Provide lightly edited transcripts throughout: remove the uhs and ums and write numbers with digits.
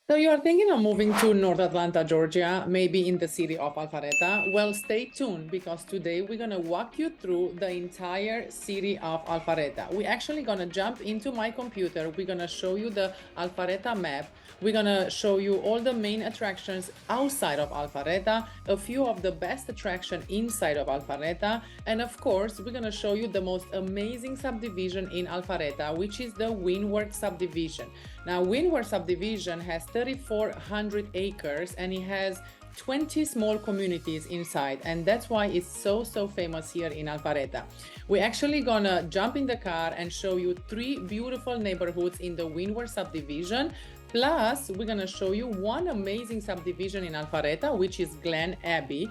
So you are thinking of moving to North Atlanta, Georgia, maybe in the city of Alpharetta? Well, stay tuned because today we're going to walk you through the entire city of Alpharetta. We're actually going to jump into my computer. We're going to show you the Alpharetta map. We're going to show you all the main attractions outside of Alpharetta, a few of the best attractions inside of Alpharetta, and of course, we're going to show you the most amazing subdivision in Alpharetta, which is the Windward subdivision. Now, Windward subdivision has 3,400 acres and it has 20 small communities inside, and that's why it's so famous here in Alpharetta. We're actually gonna jump in the car and show you 3 beautiful neighborhoods in the Windward subdivision. Plus, we're gonna show you one amazing subdivision in Alpharetta, which is Glen Abbey.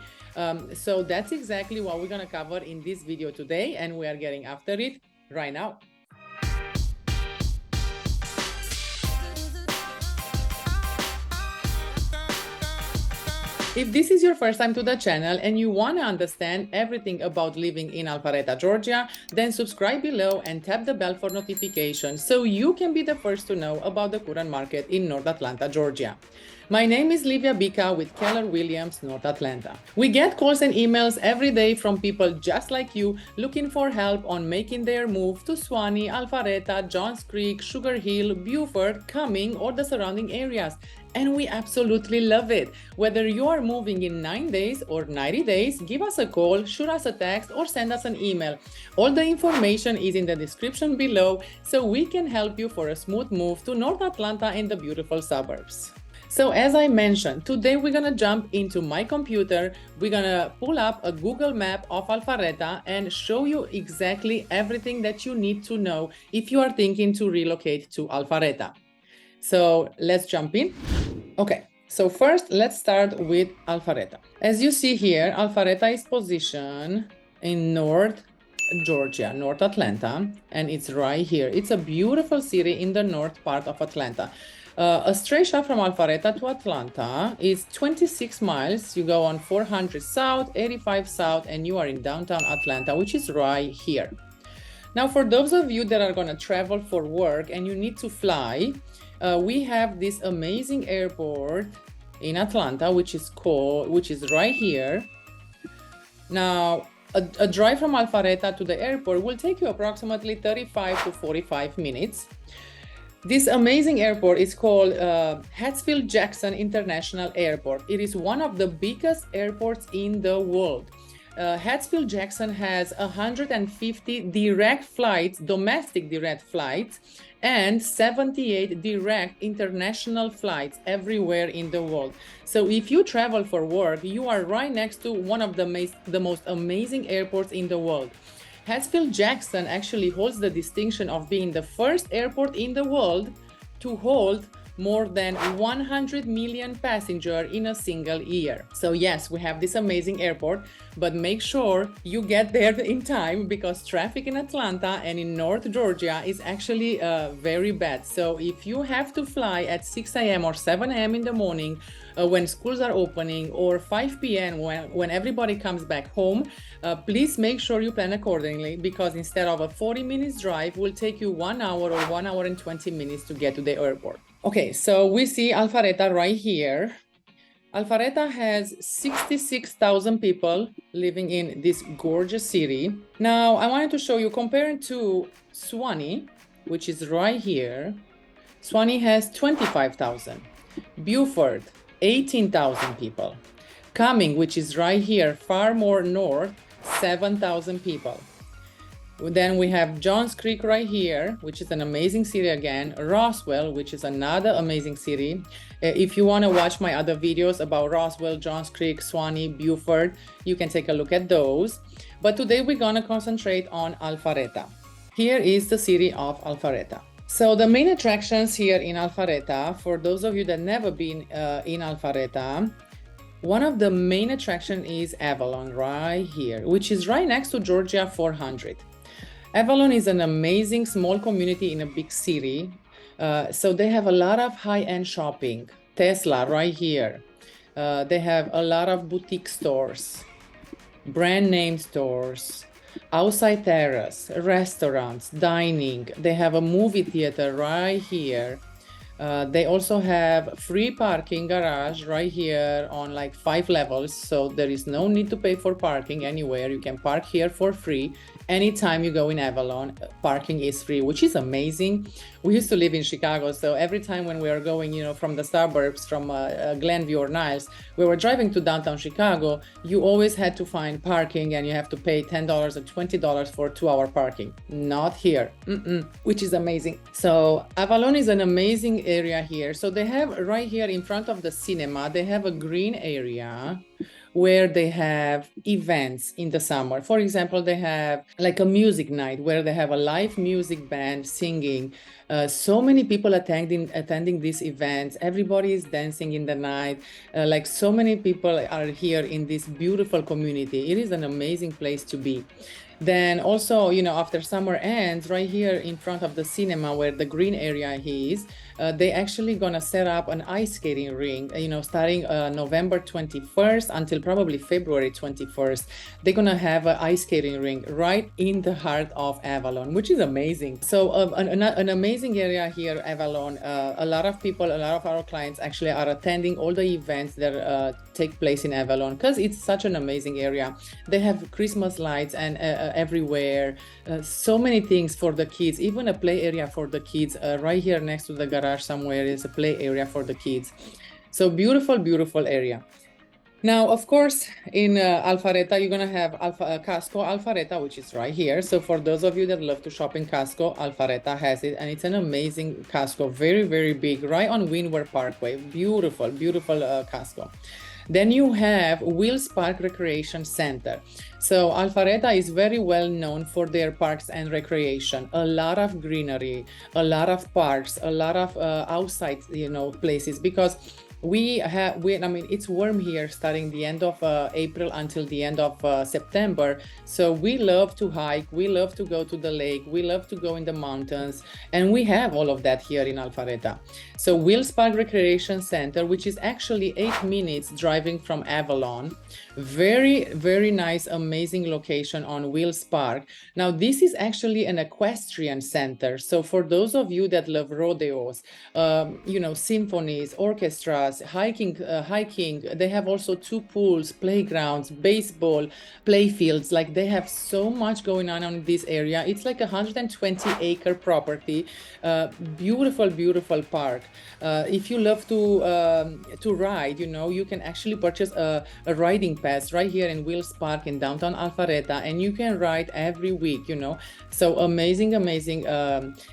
So that's exactly what we're gonna cover in this video today, and we are getting after it right now. If this is your first time to the channel and you want to understand everything about living in Alpharetta, Georgia, then subscribe below and tap the bell for notifications so you can be the first to know about the current market in North Atlanta, Georgia. My name is Livia Bika with Keller Williams, North Atlanta. We get calls and emails every day from people just like you looking for help on making their move to Suwannee, Alpharetta, Johns Creek, Sugar Hill, Beaufort, Cumming, or the surrounding areas. And we absolutely love it. Whether you are moving in 9 days or 90 days, give us a call, shoot us a text, or send us an email. All the information is in the description below so we can help you for a smooth move to North Atlanta and the beautiful suburbs. So as I mentioned, today we're gonna jump into my computer, we're gonna pull up a Google map of Alpharetta and show you exactly everything that you need to know if you are thinking to relocate to Alpharetta. So let's jump in. Okay, so first let's start with Alpharetta. As you see here, Alpharetta is positioned in North Georgia, North Atlanta, and it's right here. It's a beautiful city in the north part of Atlanta. A straight shot from Alpharetta to Atlanta is 26 miles. You go on 400 south, 85 south, and you are in downtown Atlanta, which is right here. Now, for those of you that are going to travel for work and you need to fly, we have this amazing airport in Atlanta, which is right here. Now, a drive from Alpharetta to the airport will take you approximately 35 to 45 minutes. This amazing airport is called Hartsfield-Jackson International Airport. It is one of the biggest airports in the world. Hartsfield-Jackson has 150 direct flights, domestic direct flights, and 78 direct international flights everywhere in the world. So if you travel for work, you are right next to one of the most amazing airports in the world. Hartsfield-Jackson actually holds the distinction of being the first airport in the world to hold more than 100 million passengers in a single year. So yes, we have this amazing airport, but make sure you get there in time because traffic in Atlanta and in North Georgia is actually very bad. So if you have to fly at 6 a.m. or 7 a.m. in the morning when schools are opening, or 5 p.m. when everybody comes back home, please make sure you plan accordingly, because instead of a 40 minutes drive, will take you 1 hour or 1 hour and 20 minutes to get to the airport. Okay, so we see Alpharetta right here. Alpharetta has 66,000 people living in this gorgeous city. Now, I wanted to show you, comparing to Suwannee, which is right here. Suwannee has 25,000. Beaufort, 18,000 people. Cumming, which is right here, far more north, 7,000 people. Then we have Johns Creek right here, which is an amazing city again. Roswell, which is another amazing city. If you want to watch my other videos about Roswell, Johns Creek, Suwannee, Beaufort, you can take a look at those. But today we're going to concentrate on Alpharetta. Here is the city of Alpharetta. So the main attractions here in Alpharetta, for those of you that never been in Alpharetta, one of the main attractions is Avalon right here, which is right next to Georgia 400. Avalon is an amazing small community in a big city. So they have a lot of high-end shopping. Tesla right here. They have a lot of boutique stores, brand name stores, outside terrace, restaurants, dining. They have a movie theater right here. They also have free parking garage right here on like 5 levels. So there is no need to pay for parking anywhere. You can park here for free. Anytime you go in Avalon, parking is free, which is amazing. We used to live in Chicago, so every time when we are going, from the suburbs, from Glenview or Niles, we were driving to downtown Chicago, you always had to find parking and you have to pay $10 or $20 for 2-hour parking. Not here, which is amazing. So Avalon is an amazing area here. So they have right here in front of the cinema, they have a green area where they have events in the summer. For example, they have like a music night where they have a live music band singing. So many people attending these events. Everybody is dancing in the night. Like so many people are here in this beautiful community. It is an amazing place to be. Then also, after summer ends, right here in front of the cinema where the green area is, they actually gonna set up an ice skating ring, starting November 21st until probably February 21st. They're gonna have an ice skating ring right in the heart of Avalon, which is amazing. So an amazing area here, Avalon. A lot of people, a lot of our clients actually are attending all the events that take place in Avalon because it's such an amazing area. They have Christmas lights and everywhere, so many things for the kids, even a play area for the kids. Right here next to the garage somewhere is a play area for the kids. So beautiful area. Now, of course, in Alpharetta, you're going to have Casco Alpharetta, which is right here. So for those of you that love to shop in Casco, Alpharetta has it. And it's an amazing Casco, very big, right on Windward Parkway. Beautiful Casco. Then you have Wills Park Recreation Center. So Alpharetta is very well known for their parks and recreation. A lot of greenery, a lot of parks, a lot of outside, places, because it's warm here starting the end of April until the end of September. So we love to hike, we love to go to the lake, we love to go in the mountains, and we have all of that here in Alpharetta. So Wills Park Recreation Center, which is actually 8 minutes driving from Avalon. Very nice, amazing location on Wills Park. Now this is actually an equestrian center. So for those of you that love rodeos, symphonies, orchestras, hiking, they have also 2 pools, playgrounds, baseball, play fields. Like they have so much going on in this area. It's like a 120-acre property, beautiful park. If you love to ride, you can actually purchase a riding pass right here in Wills Park in downtown Alpharetta, and you can ride every week. So amazing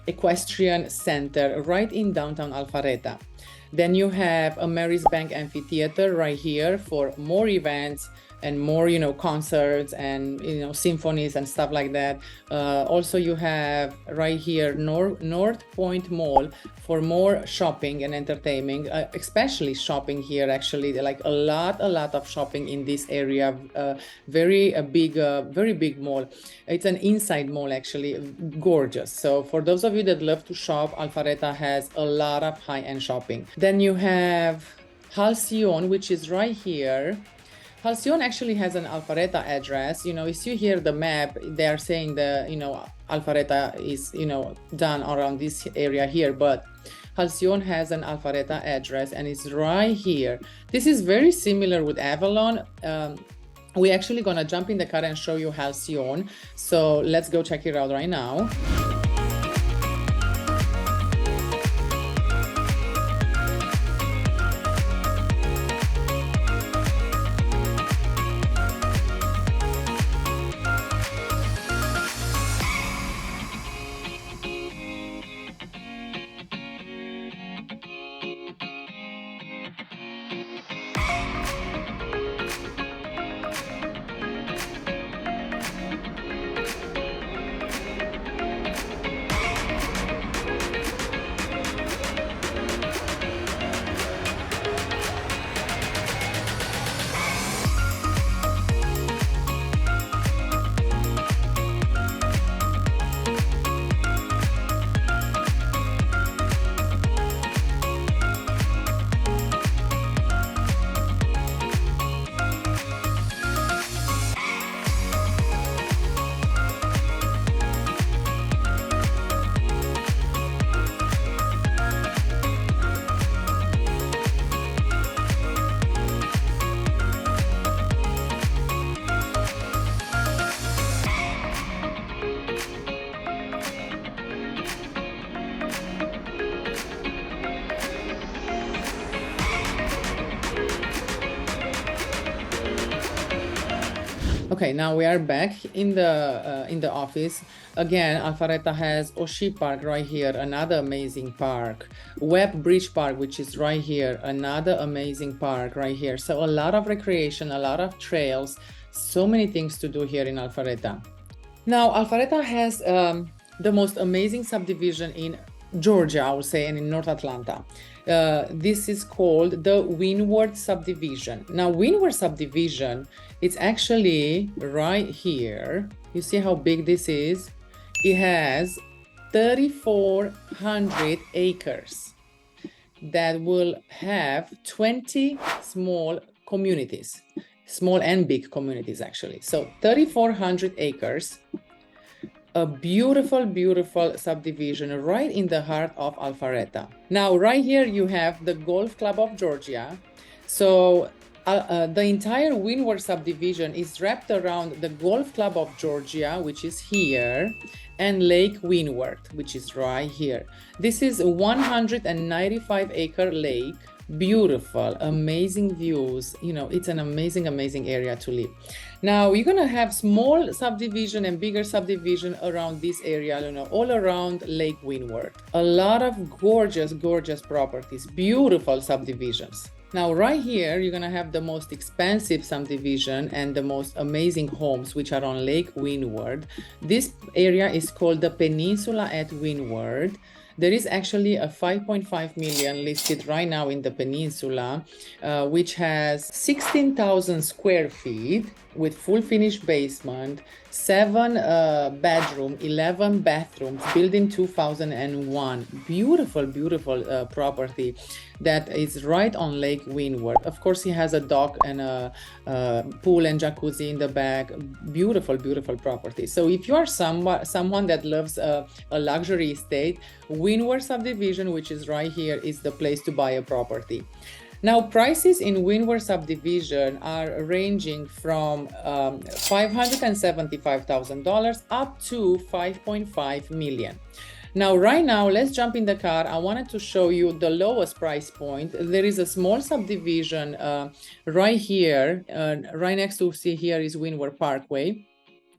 equestrian center right in downtown Alpharetta. Then you have a Mary's Bank Amphitheater right here for more events and more, concerts and, symphonies and stuff like that. Also, you have right here North Point Mall for more shopping and entertainment, especially shopping here. Actually, like a lot of shopping in this area. Very big mall. It's an inside mall, actually, gorgeous. So for those of you that love to shop, Alpharetta has a lot of high-end shopping. Then you have Halcyon, which is right here. Halcyon actually has an Alpharetta address. If you hear the map, they are saying Alpharetta is, done around this area here, but Halcyon has an Alpharetta address and it's right here. This is very similar with Avalon. We're actually gonna jump in the car and show you Halcyon. So let's go check it out right now. Okay, now we are back in the office. Again, Alpharetta has Oshi Park right here, another amazing park. Webb Bridge Park, which is right here, another amazing park right here. So a lot of recreation, a lot of trails, so many things to do here in Alpharetta. Now, Alpharetta has the most amazing subdivision in Georgia, I would say, and in North Atlanta. This is called the Windward Subdivision. Now, Windward Subdivision, it's actually right here. You see how big this is? It has 3,400 acres that will have 20 small communities, small and big communities, actually. So 3,400 acres. A beautiful, beautiful subdivision right in the heart of Alpharetta. Now, right here, you have the Golf Club of Georgia. So the entire Windward subdivision is wrapped around the Golf Club of Georgia, which is here, and Lake Windward, which is right here. This is a 195-acre lake. Beautiful, amazing views. You know, it's an amazing, amazing area to live. Now, you're gonna have small subdivision and bigger subdivision around this area, you know, all around Lake Windward. A lot of gorgeous, gorgeous properties, beautiful subdivisions. Now, right here, you're gonna have the most expensive subdivision and the most amazing homes, which are on Lake Windward. This area is called the Peninsula at Windward. There is actually a 5.5 million listed right now in the peninsula, which has 16,000 square feet with full finished basement, 7 bedroom, 11 bathrooms, built in 2001. Beautiful, beautiful property that is right on Lake Windward. Of course, he has a dock and a pool and jacuzzi in the back. Beautiful, beautiful property. So if you are someone that loves a luxury estate, Windward Subdivision, which is right here, is the place to buy a property. Now, prices in Windward Subdivision are ranging from $575,000 up to $5.5 million. Now, right now, let's jump in the car. I wanted to show you the lowest price point. There is a small subdivision right here, right next to, see here is Windward Parkway.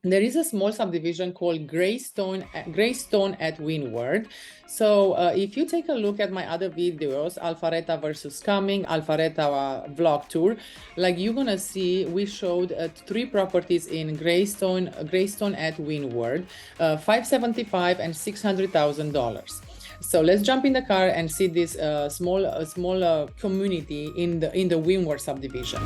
There is a small subdivision called Greystone at Windward. So if you take a look at my other videos, Alpharetta versus Coming, Alpharetta vlog tour, like you're gonna see, we showed 3 properties in Greystone at Windward, $575,000 and $600,000. So let's jump in the car and see this small community in the Windward subdivision.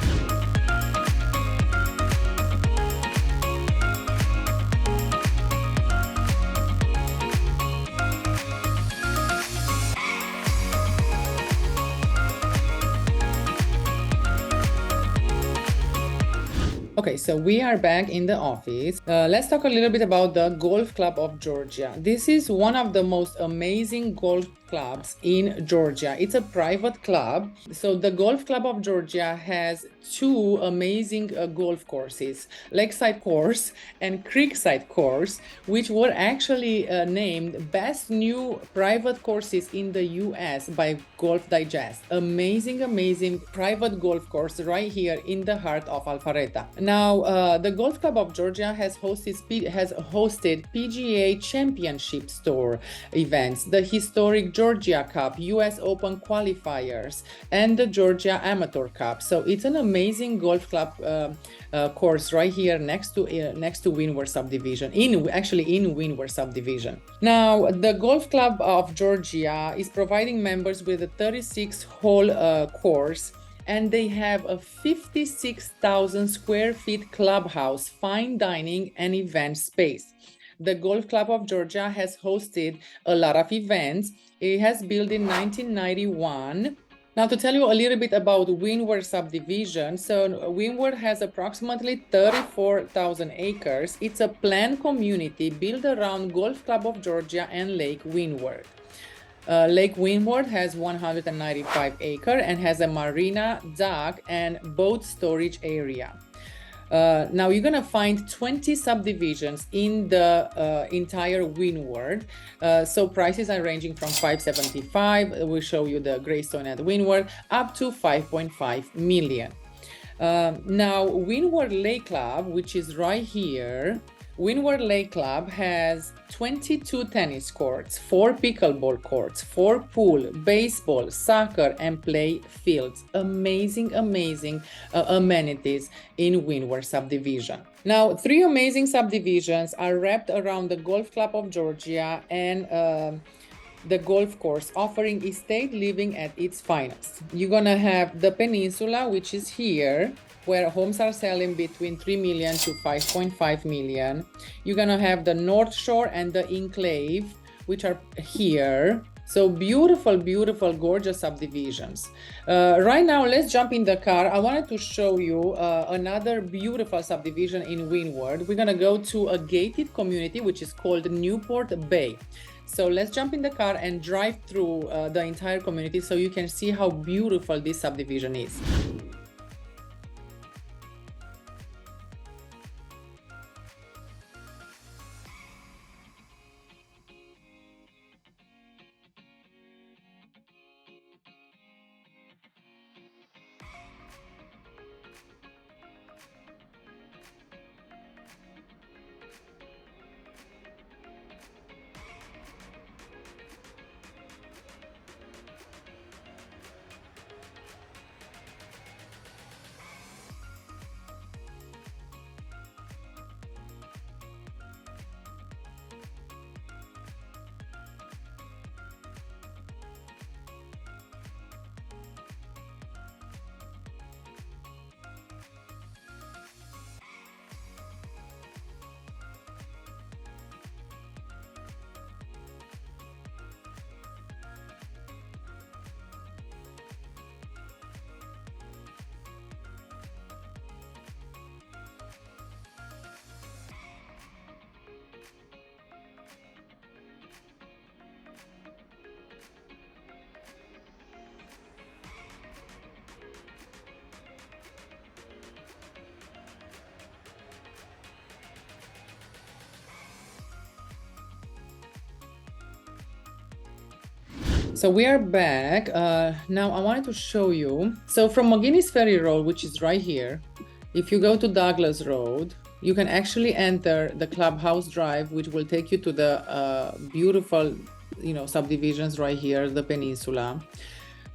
Okay, so we are back in the office. Let's talk a little bit about the Golf Club of Georgia. This is one of the most amazing golf clubs in Georgia. It's a private club. So the Golf Club of Georgia has 2 amazing golf courses, Lakeside Course and Creekside Course, which were actually named Best New Private Courses in the US by Golf Digest. Amazing, amazing private golf course right here in the heart of Alpharetta. Now, the Golf Club of Georgia has hosted PGA Championship Tour events, the historic Georgia Cup, US Open qualifiers, and the Georgia Amateur Cup. So it's an amazing golf club course right here next to Windward Subdivision. In Windward Subdivision. Now, the Golf Club of Georgia is providing members with a 36-hole course, and they have a 56,000 square feet clubhouse, fine dining, and event space. The Golf Club of Georgia has hosted a lot of events. It has built in 1991. Now, to tell you a little bit about Windward Subdivision, so Windward has approximately 34,000 acres. It's a planned community built around Golf Club of Georgia and Lake Windward. Lake Windward has 195 acres and has a marina, dock, and boat storage area. Now you're gonna find 20 subdivisions in the entire Windward. So prices are ranging from $575,000, we'll show you the Greystone at Windward, up to $5.5 million. Now, Windward Lake Club, which is right here, Windward Lake Club has 22 tennis courts, 4 pickleball courts, 4 pool, baseball, soccer, and play fields. Amazing, amazing amenities in Windward Subdivision. Now, 3 amazing subdivisions are wrapped around the Golf Club of Georgia and the golf course, offering estate living at its finest. You're gonna have the peninsula, which is here, where homes are selling between 3 million to 5.5 million. You're gonna have the North Shore and the Enclave, which are here. So beautiful, beautiful, gorgeous subdivisions. Right now, let's jump in the car. I wanted to show you another beautiful subdivision in Windward. We're gonna go to a gated community, which is called Newport Bay. So let's jump in the car and drive through the entire community so you can see how beautiful this subdivision is. So we are back. Now I wanted to show you. So from McGuinness Ferry Road, which is right here, if you go to Douglas Road, you can actually enter the Clubhouse Drive, which will take you to the beautiful, subdivisions right here, the peninsula.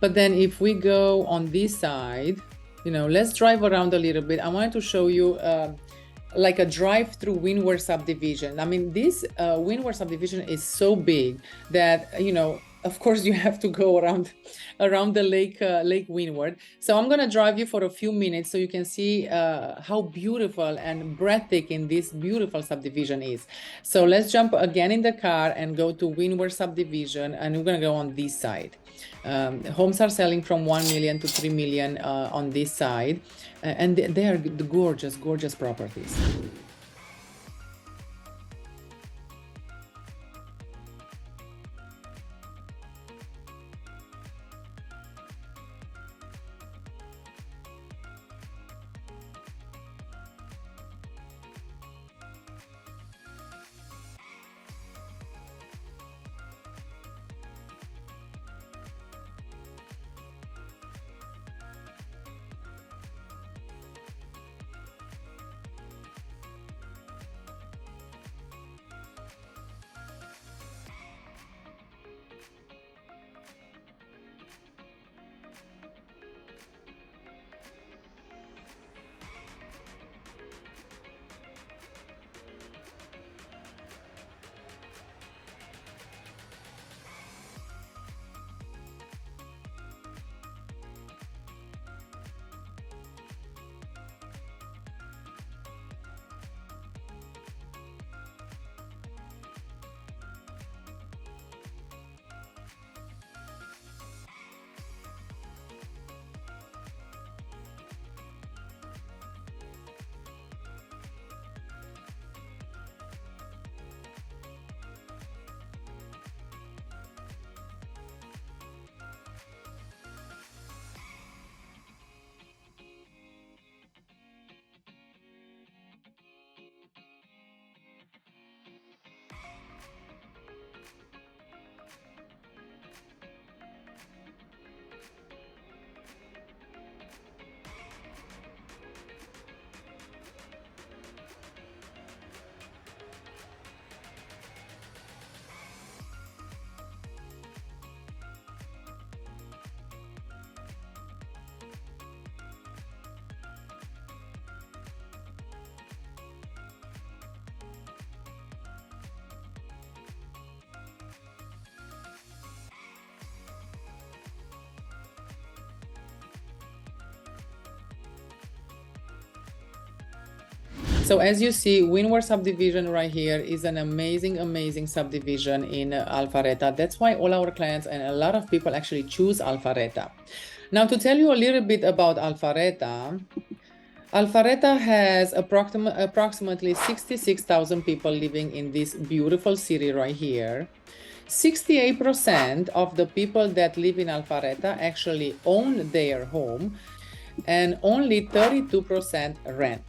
But then if we go on this side, let's drive around a little bit. I wanted to show you like a drive through Windward Subdivision. I mean, this Windward Subdivision is so big that, of course you have to go around the Lake Windward. So I'm gonna drive you for a few minutes so you can see how beautiful and breathtaking this beautiful subdivision is. So let's jump again in the car and go to Windward Subdivision, and we're gonna go on this side. Homes are selling from 1 million to 3 million on this side, and they are gorgeous, gorgeous properties. So as you see, Windward subdivision right here is an amazing subdivision in Alpharetta. That's why all our clients and a lot of people actually choose Alpharetta. Now, to tell you a little bit about Alpharetta, Alpharetta has approximately 66,000 people living in this beautiful city right here. 68% of the people that live in Alpharetta actually own their home, and only 32% rent.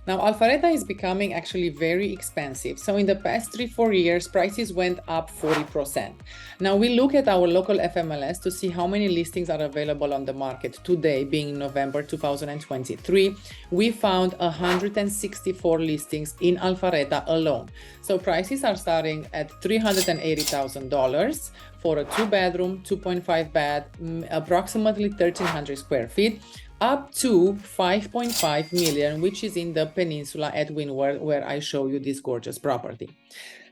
Now, Alpharetta is becoming actually very expensive. So in the past 3-4 years, prices went up 40%. Now we look at our local FMLS to see how many listings are available on the market today, being November 2023. We found 164 listings in Alpharetta alone. So prices are starting at $380,000 for a 2-bedroom, 2.5 bath, approximately 1,300 square feet, up to 5.5 million, which is in the peninsula at Windward, where I show you this gorgeous property.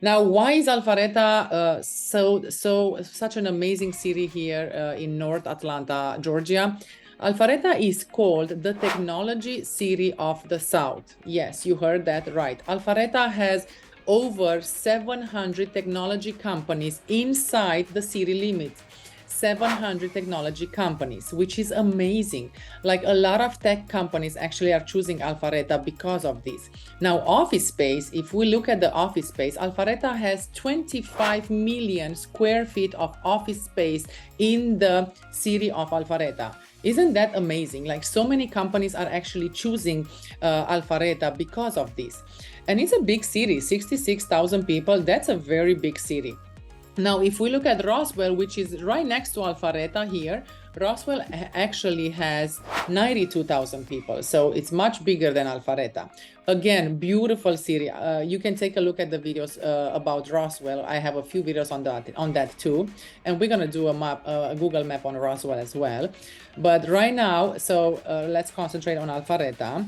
Now, why is Alpharetta such an amazing city here in North Atlanta, Georgia? Alpharetta is called the Technology City of the South. Yes, you heard that right. Alpharetta has over 700 technology companies inside the city limits. 700 technology companies, which is amazing. Like, a lot of tech companies actually are choosing Alpharetta because of this. Now, office space, if we look at the office space, Alpharetta has 25 million square feet of office space in the city of Alpharetta. Isn't that amazing? Like, so many companies are actually choosing Alpharetta because of this. And it's a big city, 66,000 people. That's a very big city. Now, if we look at Roswell, which is right next to Alpharetta here, Roswell actually has 92,000 people. So it's much bigger than Alpharetta. Again, beautiful city. You can take a look at the videos about Roswell. I have a few videos on that too. And we're going to do a Google map on Roswell as well. But right now, so let's concentrate on Alpharetta.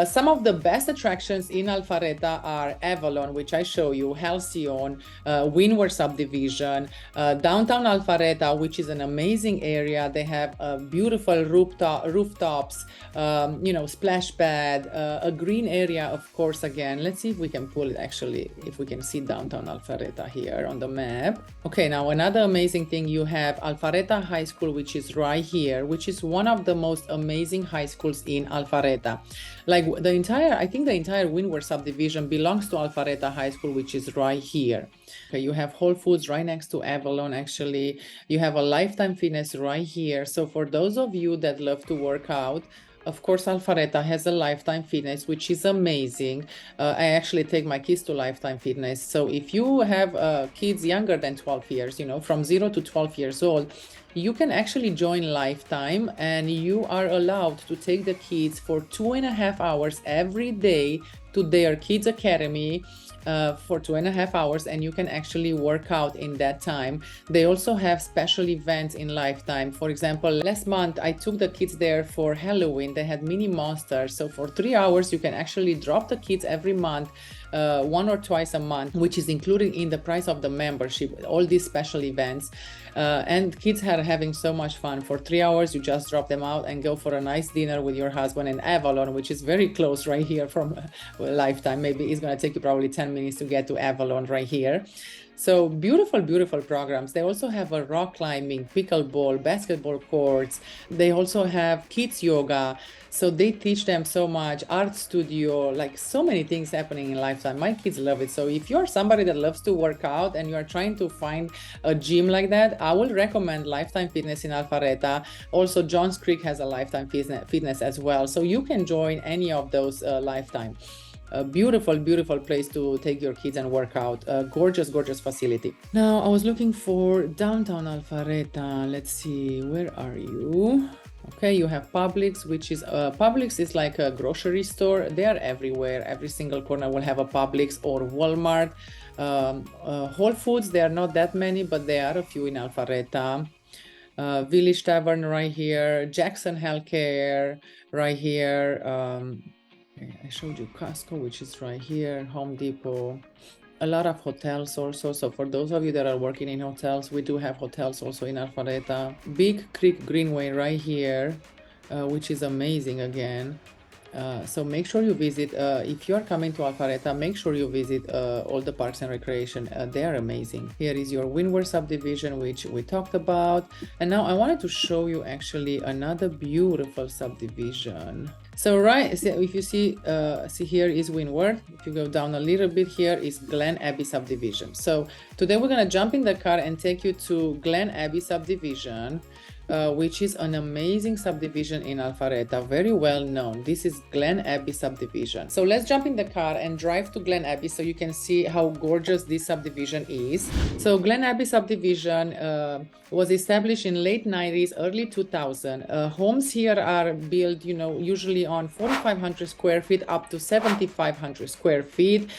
Some of the best attractions in Alpharetta are Avalon, which I show you, Halcyon, Windward Subdivision, downtown Alpharetta, which is an amazing area. They have beautiful rooftops, splash pad, a green area, of course, again. Let's see if we can pull it, actually, if we can see downtown Alpharetta here on the map. Okay, now another amazing thing, you have Alpharetta High School, which is right here, which is one of the most amazing high schools in Alpharetta. Like, I think the entire Windward subdivision belongs to Alpharetta High School, which is right here. Okay, you have Whole Foods right next to Avalon, actually. You have a Lifetime Fitness right here. So for those of you that love to work out, of course, Alpharetta has a Lifetime Fitness, which is amazing. I actually take my kids to Lifetime Fitness. So if you have kids younger than 12 years, from 0 to 12 years old, you can actually join Lifetime, and you are allowed to take the kids for 2.5 hours every day to their kids academy for 2.5 hours, and you can actually work out in that time. They also have special events in Lifetime. For example, last month I took the kids there for Halloween. They had mini monsters. So for 3 hours you can actually drop the kids every month, 1 or twice a month, which is included in the price of the membership, all these special events. And kids are having so much fun. For 3 hours you just drop them out and go for a nice dinner with your husband in Avalon, which is very close right here from Lifetime. Maybe it's going to take you probably 10 minutes to get to Avalon right here. So beautiful programs. They also have a rock climbing, pickleball, basketball courts. They also have kids yoga. So they teach them so much, art studio, like so many things happening in Lifetime. My kids love it. So if you're somebody that loves to work out and you're trying to find a gym like that, I will recommend Lifetime Fitness in Alpharetta. Also, Johns Creek has a Lifetime Fitness as well. So you can join any of those Lifetime. A beautiful place to take your kids and work out. A gorgeous facility. Now, I was looking for downtown Alpharetta. Let's see, where are you? Okay, you have Publix, which is Publix is like a grocery store. They are everywhere. Every single corner will have a Publix or Walmart. Whole Foods, there are not that many, but there are a few in Alpharetta. Village Tavern right here. Jackson Healthcare right here. I showed you Costco, which is right here, Home Depot, a lot of hotels also. So for those of you that are working in hotels, we do have hotels also in Alpharetta. Big Creek Greenway right here, which is amazing again. So make sure you visit, if you're coming to Alpharetta, make sure you visit all the parks and recreation. They are amazing. Here is your Windward subdivision, which we talked about. And now I wanted to show you actually another beautiful subdivision. So if you see here is Windward. If you go down a little bit, here is Glen Abbey subdivision. So today we're gonna jump in the car and take you to Glen Abbey subdivision, which is an amazing subdivision in Alpharetta, very well known. This is Glen Abbey subdivision. So let's jump in the car and drive to Glen Abbey so you can see how gorgeous this subdivision is. So Glen Abbey subdivision was established in late 90s, early 2000. Homes here are built, usually on 4,500 square feet up to 7,500 square feet,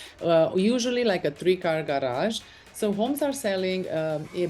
usually like a 3-car garage. So homes are selling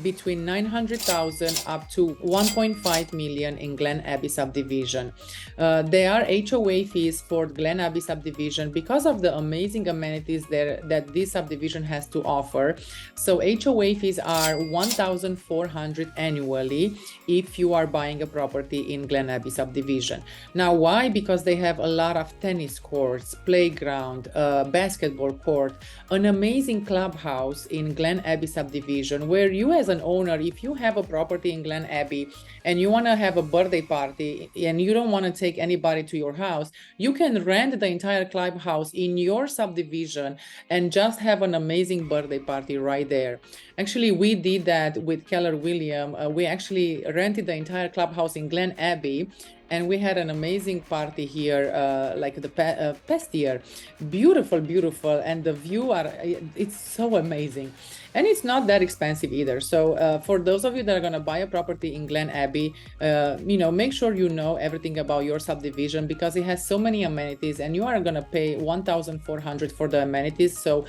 between 900,000 up to 1.5 million in Glen Abbey subdivision. There are HOA fees for Glen Abbey subdivision because of the amazing amenities there that this subdivision has to offer. So HOA fees are 1,400 annually if you are buying a property in Glen Abbey subdivision. Now, why? Because they have a lot of tennis courts, playground, basketball court, an amazing clubhouse in Glen Abbey subdivision, where you as an owner, if you have a property in Glen Abbey and you want to have a birthday party and you don't want to take anybody to your house, you can rent the entire clubhouse in your subdivision and just have an amazing birthday party right there. Actually, we did that with Keller William. We actually rented the entire clubhouse in Glen Abbey, and we had an amazing party here, like the past year. Beautiful, beautiful, and the view it's so amazing. And it's not that expensive either. So for those of you that are going to buy a property in Glen Abbey, make sure you know everything about your subdivision, because it has so many amenities and you are going to pay 1,400 for the amenities. So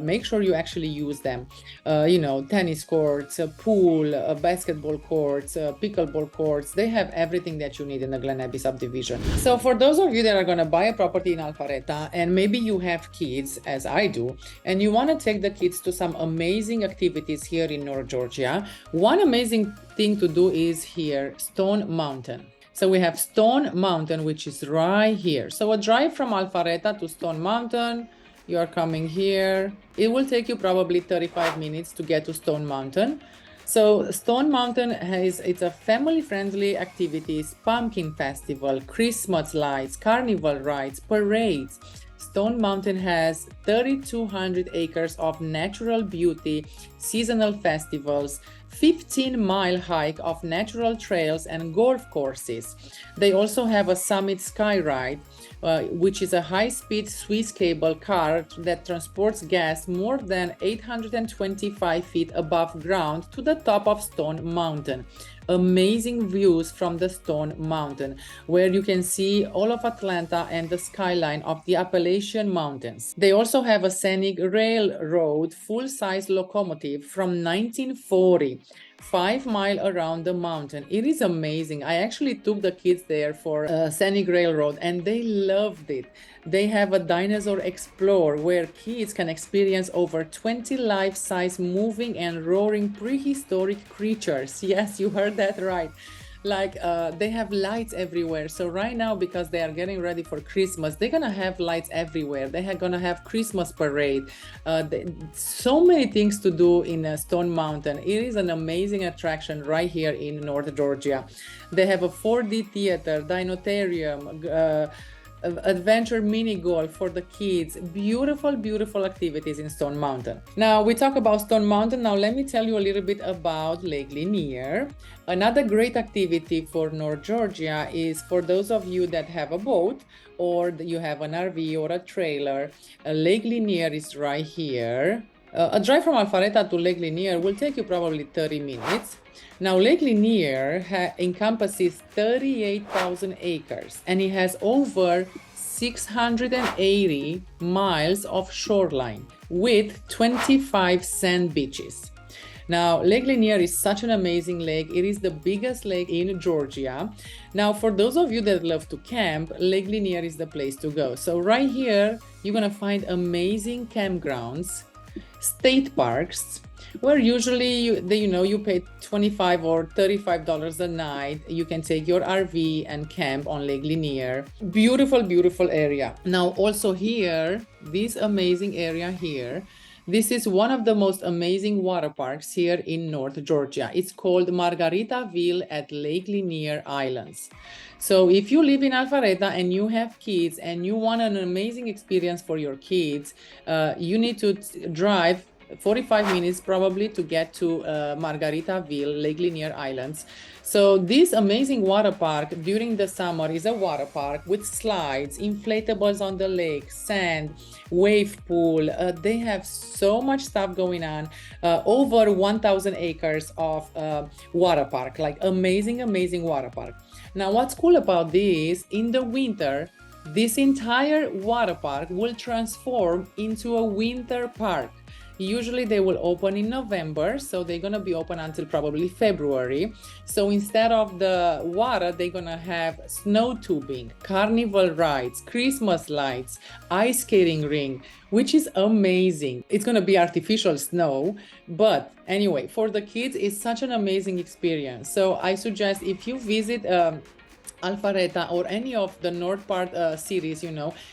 make sure you actually use them. Tennis courts, a pool, basketball courts, pickleball courts. They have everything that you need in the Glen Abbey subdivision. So for those of you that are going to buy a property in Alpharetta, and maybe you have kids, as I do, and you want to take the kids to some amazing activities here in North Georgia, one amazing thing to do is here, Stone Mountain. So we have Stone Mountain, which is right here. So a drive from Alpharetta to Stone Mountain, you are coming here. It will take you probably 35 minutes to get to Stone Mountain. So Stone Mountain it's a family-friendly activities, pumpkin festival, Christmas lights, carnival rides, parades. Stone Mountain has 3,200 acres of natural beauty, seasonal festivals, 15-mile hike of natural trails and golf courses. They also have a Summit Sky Ride, which is a high-speed Swiss cable car that transports gas more than 825 feet above ground to the top of Stone Mountain. Amazing views from the Stone Mountain, where you can see all of Atlanta and the skyline of the Appalachian Mountains. They also have a scenic railroad full-size locomotive from 1940, 5 miles around the mountain. It is amazing. I actually took the kids there for scenic railroad and they loved it. They have a dinosaur explore where kids can experience over 20 life-size moving and roaring prehistoric creatures. Yes, you heard that right. Like they have lights everywhere. So right now, because they are getting ready for Christmas, they're gonna have lights everywhere. They are gonna have Christmas parade. So many things to do in Stone Mountain. It is an amazing attraction right here in North Georgia. They have a 4D theater, dinotarium, adventure mini golf for the kids. Beautiful, beautiful activities in Stone Mountain. Now we talk about Stone Mountain. Now let me tell you a little bit about Lake Lanier. Another great activity for North Georgia is for those of you that have a boat or you have an RV or a trailer. Lake Lanier is right here. A drive from Alpharetta to Lake Lanier will take you probably 30 minutes. Now, Lake Lanier encompasses 38,000 acres and it has over 680 miles of shoreline with 25 sand beaches. Now, Lake Lanier is such an amazing lake. It is the biggest lake in Georgia. Now, for those of you that love to camp, Lake Lanier is the place to go. So right here, you're gonna find amazing campgrounds, state parks, where usually you pay $25 or $35 a night. You can take your RV and camp on Lake Lanier. Beautiful, beautiful area. Now also here, this amazing area here, this is one of the most amazing water parks here in North Georgia. It's called Margaritaville at Lake Lanier Islands. So if you live in Alpharetta and you have kids and you want an amazing experience for your kids, you need to drive 45 minutes probably to get to Margaritaville, Lake Lanier Islands. So this amazing water park during the summer is a water park with slides, inflatables on the lake, sand, wave pool. They have so much stuff going on. Over 1,000 acres of water park, like amazing, amazing water park. Now what's cool about this, in the winter, this entire water park will transform into a winter park. Usually they will open in November, so they're gonna be open until probably February. So instead of the water, they're gonna have snow tubing, carnival rides, Christmas lights, ice skating ring, which is amazing. It's gonna be artificial snow, but anyway, for the kids, it's such an amazing experience. So I suggest if you visit Alpharetta or any of the North Part cities,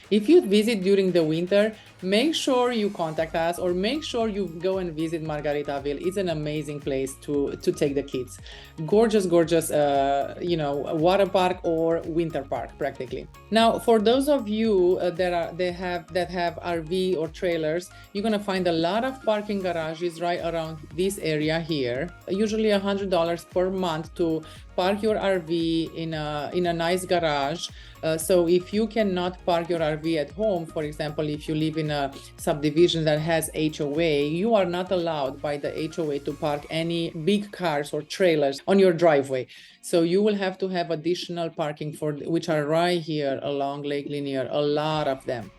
if you visit during the winter, make sure you contact us or make sure you go and visit Margaritaville. It's an amazing place to take the kids. Gorgeous, gorgeous, water park or winter park practically. Now, for those of you that have RV or trailers, you're gonna find a lot of parking garages right around this area here. Usually $100 per month to park your RV in a nice garage. So if you cannot park your RV at home, for example, if you live in a subdivision that has HOA, you are not allowed by the HOA to park any big cars or trailers on your driveway. So you will have to have additional parking which are right here along Lake Lanier, a lot of them.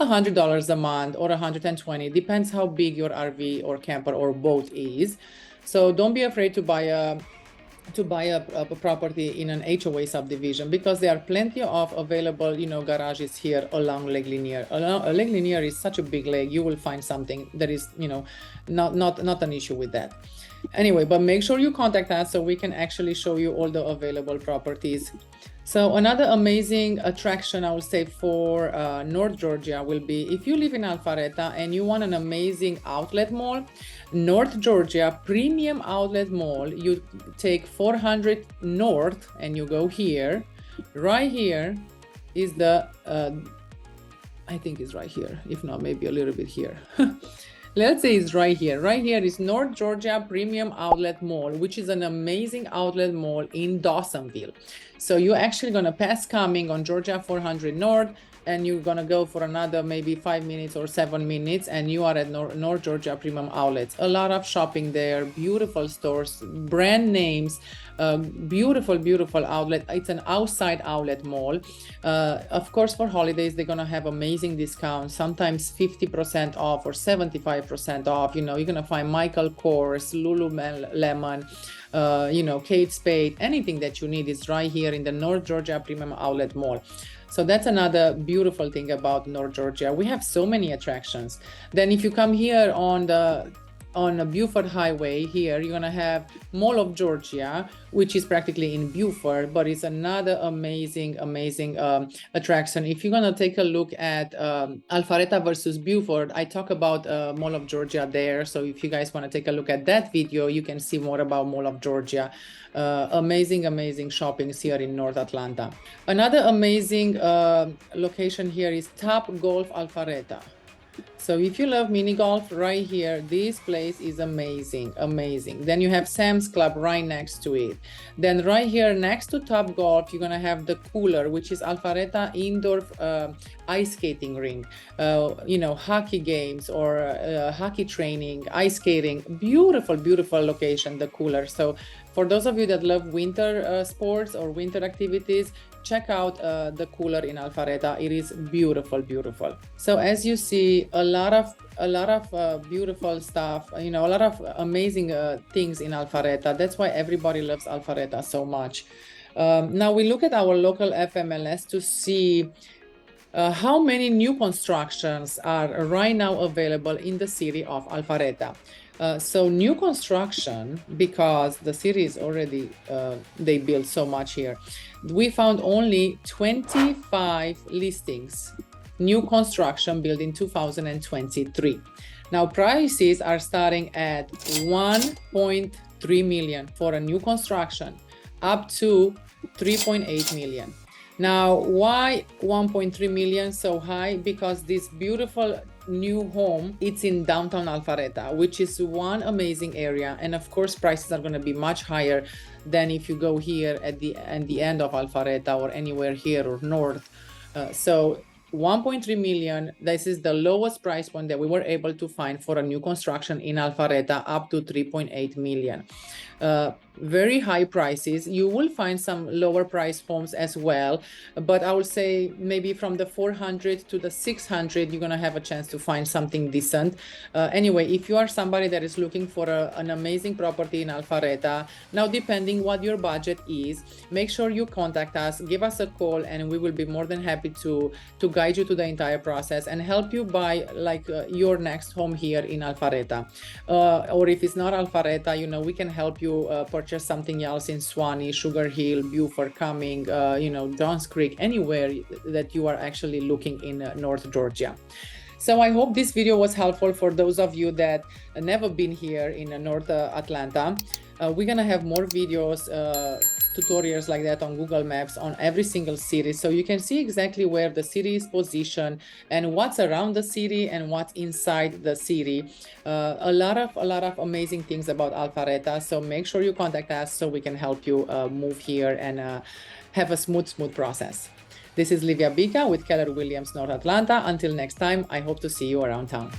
$100 a month or $120, depends how big your RV or camper or boat is. So don't be afraid to buy a property in an HOA subdivision, because there are plenty of available, garages here along Lake Lanier. Lake Lanier is such a big lake. You will find something that is, not an issue with that. Anyway, but make sure you contact us so we can actually show you all the available properties. So another amazing attraction, I would say, for North Georgia will be, if you live in Alpharetta and you want an amazing outlet mall, North Georgia Premium Outlet Mall, you take 400 North and you go here. Right here is the, I think it's right here. If not, maybe a little bit here. Let's say it's right here. Right here is North Georgia Premium Outlet Mall, which is an amazing outlet mall in Dawsonville. So you're actually going to pass Cumming on Georgia 400 North, and you're going to go for another maybe 5 minutes or 7 minutes, and you are at North Georgia Premium Outlets. A lot of shopping there, beautiful stores, brand names, beautiful, beautiful outlet. It's an outside outlet mall. Of course, for holidays, they're going to have amazing discounts, sometimes 50% off or 75% off. You're going to find Michael Kors, Lululemon, Kate Spade, anything that you need is right here in the North Georgia Premium Outlet Mall. So that's another beautiful thing about North Georgia. We have so many attractions. Then if you come here on the Beaufort Highway here, you're gonna have Mall of Georgia, which is practically in Beaufort, but it's another amazing attraction. If you're gonna take a look at Alpharetta versus Beaufort, I talk about Mall of Georgia there. So if you guys want to take a look at that video, you can see more about Mall of Georgia. Amazing shoppings here in North Atlanta. Another amazing location here is Top Golf Alpharetta. So if you love mini golf, right here, this place is amazing. Then you have Sam's Club right next to it. Then right here next to Top Golf, you're gonna have the Cooler, which is Alpharetta Indoor Ice Skating Ring. Hockey games or hockey training, ice skating. Beautiful location, the Cooler. So for those of you that love winter sports or winter activities, check out the Cooler in Alpharetta. It is beautiful. So as you see, a lot of beautiful stuff, a lot of amazing things in Alpharetta. That's why everybody loves Alpharetta so much. Now we look at our local FMLS to see how many new constructions are right now available in the city of Alpharetta. So new construction, because the city is already, they built so much here. We found only 25 listings, new construction built in 2023. Now prices are starting at 1.3 million for a new construction, up to 3.8 million. Now, why 1.3 million so high? Because this beautiful new home, it's in downtown Alpharetta, which is one amazing area. And of course, prices are going to be much higher than if you go here at the end of Alpharetta or anywhere here or north. So 1.3 million, this is the lowest price point that we were able to find for a new construction in Alpharetta, up to 3.8 million. Very high prices. You will find some lower price homes as well, but I would say maybe from the 400 to the 600, you're gonna have a chance to find something decent. Anyway, if you are somebody that is looking for an amazing property in Alpharetta, now depending what your budget is, make sure you contact us, give us a call, and we will be more than happy to guide you to the entire process and help you buy your next home here in Alpharetta. Or if it's not Alpharetta, you know, we can help you purchase something else in Swanee, Sugar Hill, Beaufort, Cumming, you know, Johns Creek, anywhere that you are actually looking in North Georgia. So I hope this video was helpful for those of you that never been here in North Atlanta. We're gonna have more videos, tutorials like that on Google Maps on every single city, so you can see exactly where the city is positioned and what's around the city and what's inside the city. A lot of amazing things about Alpharetta, so make sure you contact us so we can help you move here and have a smooth process. This is Livia Bica with Keller Williams North Atlanta. Until next time, I hope to see you around town.